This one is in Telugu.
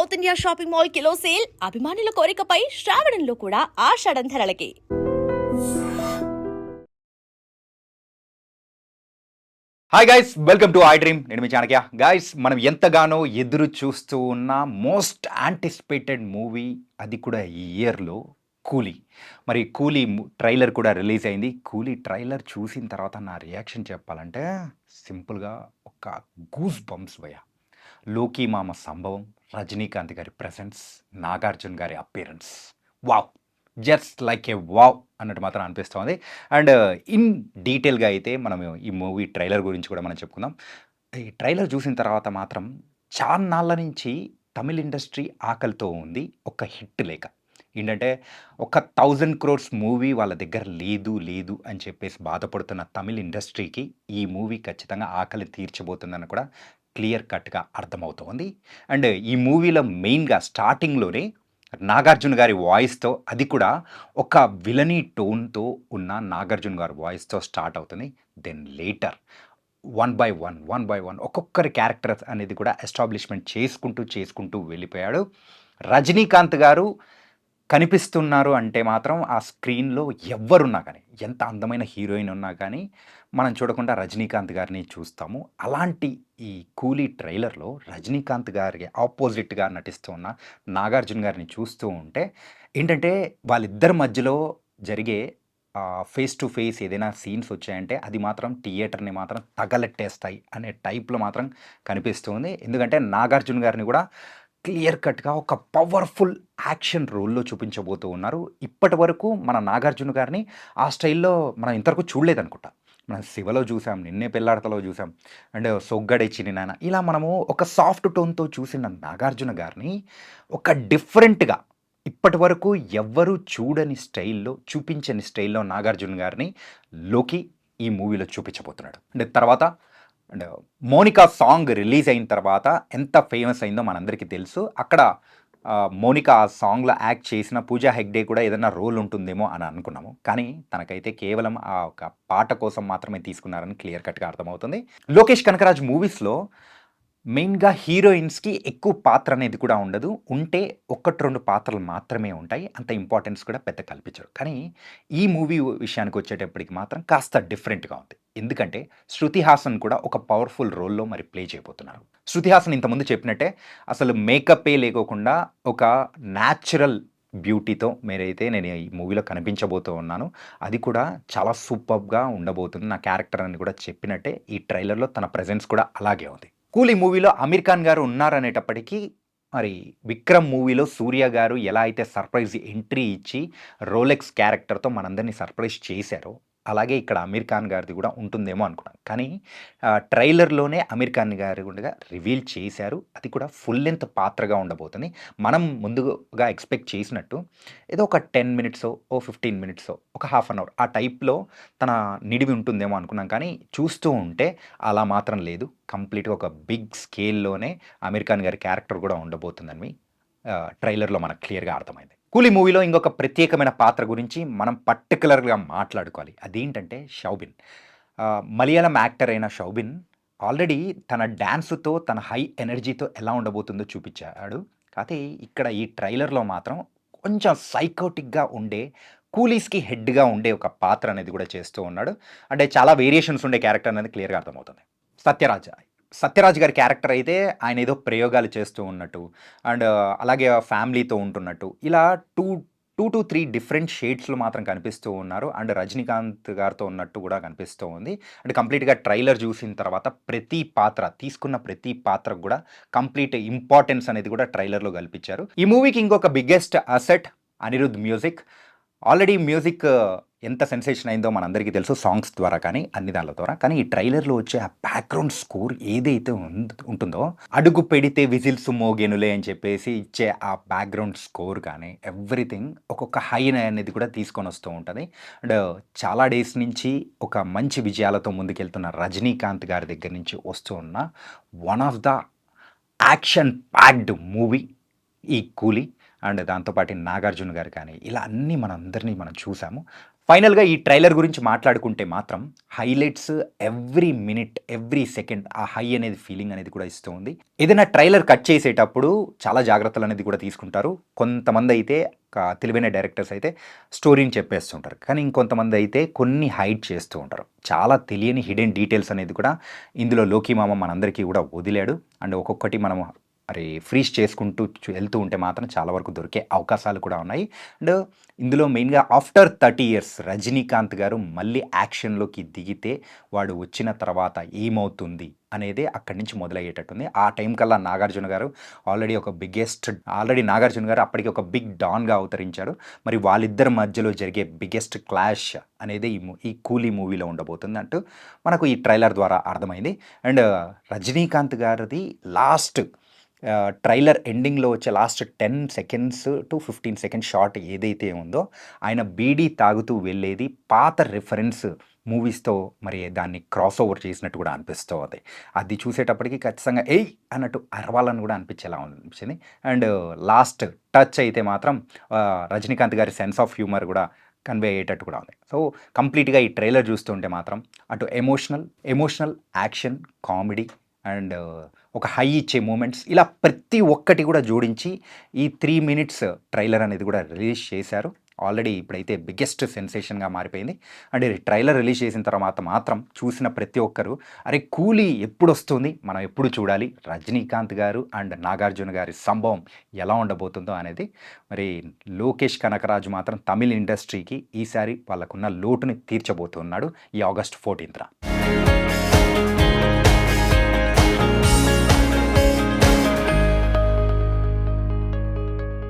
South India shopping mall kilo sale అభిమానుల కోరికపై శ్రావణంలో కూడా ఆషాఢం ధరలకి. Hi guys, welcome to I dream. నేను మీ చాణక్య. గైస్, మనం ఎంతగానో ఎదురు చూస్తూ ఉన్న మోస్ట్ యాంటిసిపేటెడ్ మూవీ, అది కూడా ఈ ఇయర్లో, కూలీ. మరి కూలీ ట్రైలర్ కూడా రిలీజ్ అయింది. కూలీ ట్రైలర్ చూసిన తర్వాత నా రియాక్షన్ చెప్పాలంటే సింపుల్గా ఒక గూస్ బంప్స్ భయ. లోకీ మామ సంభవం, రజనీకాంత్ గారి ప్రెసెన్స్, నాగార్జున గారి అపియరెన్స్, వావ్, జస్ట్ లైక్ ఏ వావ్ అన్నట్టు మాత్రం అనిపిస్తుంది. అండ్ ఇన్ డీటెయిల్గా అయితే మనం ఈ మూవీ ట్రైలర్ గురించి కూడా మనం చెప్పుకుందాం. ఈ ట్రైలర్ చూసిన తర్వాత మాత్రం చాన్నాళ్ళ నుంచి తమిళ్ ఇండస్ట్రీ ఆకలితో ఉంది ఒక హిట్ లేక. ఏంటంటే ఒక 1000 crores మూవీ వాళ్ళ దగ్గర లేదు లేదు అని చెప్పేసి బాధపడుతున్న తమిళ్ ఇండస్ట్రీకి ఈ మూవీ ఖచ్చితంగా ఆకలి తీర్చబోతుందని కూడా క్లియర్ కట్గా అర్థమవుతోంది. అండ్ ఈ మూవీలో మెయిన్గా స్టార్టింగ్లోనే నాగార్జున గారి వాయిస్తో, అది కూడా ఒక విలనీ టోన్తో ఉన్న నాగార్జున గారి వాయిస్తో స్టార్ట్ అవుతుంది. Then later one by one ఒక్కొక్కరి క్యారెక్టర్స్ అనేది కూడా ఎస్టాబ్లిష్మెంట్ చేసుకుంటూ వెళ్ళిపోయాడు. రజనీకాంత్ గారు కనిపిస్తున్నారు అంటే మాత్రం ఆ స్క్రీన్లో ఎవ్వరున్నా కానీ, ఎంత అందమైన హీరోయిన్ ఉన్నా కానీ మనం చూడకుండా రజనీకాంత్ గారిని చూస్తాము. అలాంటి ఈ కూలీ ట్రైలర్లో రజనీకాంత్ గారికి ఆపోజిట్గా నటిస్తూ ఉన్న నాగార్జున గారిని చూస్తూ ఉంటే ఏంటంటే వాళ్ళిద్దరి మధ్యలో జరిగే ఫేస్ టు ఫేస్ ఏదైనా సీన్స్ వచ్చాయంటే అది మాత్రం థియేటర్ని మాత్రం తగలెట్టేస్తాయి అనే టైప్లో మాత్రం కనిపిస్తుంది. ఎందుకంటే నాగార్జున గారిని కూడా క్లియర్ కట్గా ఒక పవర్ఫుల్ యాక్షన్ రోల్లో చూపించబోతూ ఉన్నారు. ఇప్పటి వరకు మన నాగార్జున గారిని ఆ స్టైల్లో మనం ఇంతవరకు చూడలేదనుకుంటా. మనం శివలో చూసాం, నిన్నే పెళ్ళాడతలో చూసాం, అండ్ సొగ్గడే చిన్ని నాన్న, ఇలా మనము ఒక సాఫ్ట్ టోన్తో చూసిన నాగార్జున గారిని ఒక డిఫరెంట్గా ఇప్పటి వరకు ఎవ్వరూ చూడని స్టైల్లో, చూపించని స్టైల్లో నాగార్జున గారిని లోకి ఈ మూవీలో చూపించబోతున్నాడు. అంటే తర్వాత అండ్ మోనికా సాంగ్ రిలీజ్ అయిన తర్వాత ఎంత ఫేమస్ అయిందో మనందరికీ తెలుసు. అక్కడ మోనికా ఆ సాంగ్లో యాక్ట్ చేసిన పూజా హెగ్డే కూడా ఏదైనా రోల్ ఉంటుందేమో అని అనుకున్నాము. కానీ తనకైతే కేవలం ఆ ఒక పాట కోసం మాత్రమే తీసుకున్నారని క్లియర్ కట్గా అర్థమవుతుంది. లోకేష్ కనకరాజ్ మూవీస్లో మెయిన్గా హీరోయిన్స్కి ఎక్కువ పాత్ర అనేది కూడా ఉండదు. ఉంటే 1-2 పాత్రలు మాత్రమే ఉంటాయి. అంత ఇంపార్టెన్స్ కూడా పెద్ద కల్పించరు. కానీ ఈ మూవీ విషయానికి వచ్చేటప్పటికి మాత్రం కాస్త డిఫరెంట్గా ఉంది. ఎందుకంటే శృతి హాసన్ కూడా ఒక పవర్ఫుల్ రోల్లో మరి ప్లే చేయబోతున్నారు. శృతి హాసన్ ఇంతకుముందు చెప్పినట్టే అసలు మేకప్పే లేకోకుండా ఒక న్యాచురల్ బ్యూటీతో మీరైతే నేను ఈ మూవీలో కనిపించబోతూ ఉన్నాను. అది కూడా చాలా సూపర్గా ఉండబోతుంది. నా క్యారెక్టర్ అని కూడా చెప్పినట్టే ఈ ట్రైలర్లో తన ప్రెజెన్స్ కూడా అలాగే ఉంది. కూలీ మూవీలో అమీర్ ఖాన్ గారు ఉన్నారనేటప్పటికీ మరి విక్రమ్ మూవీలో సూర్య గారు ఎలా అయితే సర్ప్రైజ్ ఎంట్రీ ఇచ్చి రోలెక్స్ క్యారెక్టర్తో మనందరినీ సర్ప్రైజ్ చేశారో, అలాగే ఇక్కడ అమీర్ ఖాన్ గారిది కూడా ఉంటుందేమో అనుకున్నాను. కానీ ట్రైలర్లోనే అమీర్ ఖాన్ గారు కూడా రివీల్ చేశారు. అది కూడా ఫుల్ లెంత్ పాత్రగా ఉండబోతుంది. మనం ముందుగా ఎక్స్పెక్ట్ చేసినట్టు ఏదో ఒక 10 మినిట్సో, 15 మినిట్సో, ఒక హాఫ్ అన్ అవర్ ఆ టైప్లో తన నిడివి ఉంటుందేమో అనుకున్నాం. కానీ చూస్తూ ఉంటే అలా మాత్రం లేదు. కంప్లీట్గా ఒక బిగ్ స్కేల్లోనే అమీర్ ఖాన్ గారి క్యారెక్టర్ కూడా ఉండబోతుందని ట్రైలర్లో మనకు క్లియర్గా అర్థమైంది. కూలీ మూవీలో ఇంకొక ప్రత్యేకమైన పాత్ర గురించి మనం పర్టికులర్గా మాట్లాడుకోవాలి. అదేంటంటే షౌబిన్. మలయాళం యాక్టర్ అయిన షౌబిన్ ఆల్రెడీ తన డ్యాన్స్తో, తన హై ఎనర్జీతో ఎలా ఉండబోతుందో చూపించాడు. కాకపోతే ఇక్కడ ఈ ట్రైలర్లో మాత్రం కొంచెం సైకోటిక్గా ఉండే, కూలీస్కి హెడ్గా ఉండే ఒక పాత్ర అనేది కూడా చేస్తూ ఉన్నాడు. అంటే చాలా వేరియేషన్స్ ఉండే క్యారెక్టర్ అనేది క్లియర్గా అర్థమవుతుంది. సత్యరాజ్ గారి క్యారెక్టర్ అయితే ఆయన ఏదో ప్రయోగాలు చేస్తూ ఉన్నట్టు, అండ్ అలాగే ఫ్యామిలీతో ఉంటున్నట్టు, ఇలా 2 to 3 డిఫరెంట్ షేడ్స్లో మాత్రం కనిపిస్తూ ఉన్నారు. అండ్ రజనీకాంత్ గారితో ఉన్నట్టు కూడా కనిపిస్తూ ఉంది. అంటే కంప్లీట్గా ట్రైలర్ చూసిన తర్వాత తీసుకున్న ప్రతి పాత్రకు కూడా కంప్లీట్ ఇంపార్టెన్స్ అనేది కూడా ట్రైలర్లో కల్పించారు. ఈ మూవీకి ఇంకొక biggest asset Anirudh music. Already music ఎంత సెన్సేషన్ అయిందో మనందరికీ తెలుసు, సాంగ్స్ ద్వారా కానీ అన్ని దానిల ద్వారా. కానీ ఈ ట్రైలర్లో వచ్చే ఆ బ్యాక్గ్రౌండ్ స్కోర్ ఏదైతే ఉంటుందో, అడుగు పెడితే విజిల్స్ మోగెనులే అని చెప్పేసి ఇచ్చే ఆ బ్యాక్గ్రౌండ్ స్కోర్ కానీ ఎవ్రీథింగ్ ఒక్కొక్క హై అనేది కూడా తీసుకొని వస్తూ ఉంటుంది. అండ్ చాలా డేస్ నుంచి ఒక మంచి విజయాలతో ముందుకెళ్తున్న రజనీకాంత్ గారి దగ్గర నుంచి వస్తూ ఉన్న one of the action packed movie ఈ కూలీ. అండ్ దాంతోపాటు నాగార్జున గారు కానీ ఇలా అన్నీ మనందరినీ మనం చూసాము. ఫైనల్‌గా ఈ ట్రైలర్ గురించి మాట్లాడుకుంటే మాత్రం highlights every minute, every second ఆ హై అనేది ఫీలింగ్ అనేది కూడా ఇస్తూ ఉంది. ఏదైనా ట్రైలర్ కట్ చేసేటప్పుడు చాలా జాగ్రత్తలు అనేది కూడా తీసుకుంటారు. కొంతమంది అయితే తెలివైన డైరెక్టర్స్ అయితే స్టోరీని చెప్పేస్తుంటారు. కానీ ఇంకొంతమంది అయితే కొన్ని హైడ్ చేస్తూ ఉంటారు. చాలా తెలియని హిడెన్ డీటెయిల్స్ అనేది కూడా ఇందులో లోకీ మామ మనందరికీ కూడా వదిలాడు. అండ్ ఒక్కొక్కటి మనం ఫ్రీజ్ చేసుకుంటూ వెళ్తూ ఉంటే మాత్రం చాలా వరకు దొరికే అవకాశాలు కూడా ఉన్నాయి. అండ్ ఇందులో మెయిన్‌గా ఆఫ్టర్ 30 ఇయర్స్ రజనీకాంత్ గారు మళ్ళీ యాక్షన్‌లోకి దిగితే వాడు వచ్చిన తర్వాత ఏమవుతుంది అనేదే అక్కడి నుంచి మొదలయ్యేటట్టుంది. ఆ టైం కల్లా నాగార్జున గారు ఆల్రెడీ నాగార్జున గారు అప్పటికి ఒక బిగ్ డాన్‌గా అవతరించారు. మరి వాళ్ళిద్దరి మధ్యలో జరిగే బిగ్గెస్ట్ క్లాష్ అనేది ఈ 'కూలీ' మూవీలో ఉండబోతుంది అంటూ మనకు ఈ ట్రైలర్ ద్వారా అర్థమైంది. అండ్ రజనీకాంత్ గారిది లాస్ట్ ట్రైలర్ ఎండింగ్‌లో వచ్చే last 10 seconds to 15 seconds shot ఏదైతే ఉందో, ఆయన బీడీ తాగుతూ వెళ్ళేది పాత రిఫరెన్స్ మూవీస్‌తో మరి దాన్ని క్రాస్ ఓవర్ చేసినట్టు కూడా అనిపిస్తూ ఉంది. అది చూసేటప్పటికి ఖచ్చితంగా ఏయ్! అన్నట్టు అరవాలని కూడా అనిపించేలా అనిపించింది. అండ్ లాస్ట్ టచ్ అయితే మాత్రం రజనీకాంత్ గారి సెన్స్ ఆఫ్ హ్యూమర్ కూడా కన్వే అయ్యేటట్టు కూడా ఉంది. సో, కంప్లీట్‌గా ఈ ట్రైలర్ చూస్తుంటే మాత్రం అటు ఎమోషనల్, యాక్షన్, కామెడీ అండ్ ఒక హై ఇచ్చే మూమెంట్స్ ఇలా ప్రతి ఒక్కటి కూడా జోడించి ఈ 3 మినిట్స్ ట్రైలర్ అనేది కూడా రిలీజ్ చేశారు. ఆల్రెడీ ఇప్పుడైతే బిగ్గెస్ట్ సెన్సేషన్‌గా మారిపోయింది. అండ్ ఈ ట్రైలర్ రిలీజ్ చేసిన తర్వాత మాత్రం చూసిన ప్రతి ఒక్కరు అరే! 'కూలీ' ఎప్పుడొస్తుంది? మనం ఎప్పుడు చూడాలి? రజనీకాంత్ గారు అండ్ నాగార్జున గారి సంభవం ఎలా ఉండబోతుందో అనేది మరి లోకేష్ కనకరాజు మాత్రం తమిళ్ ఇండస్ట్రీకి ఈసారి వాళ్ళకున్న లోటుని తీర్చబోతున్నాడు ఈ ఆగస్ట్ 14న.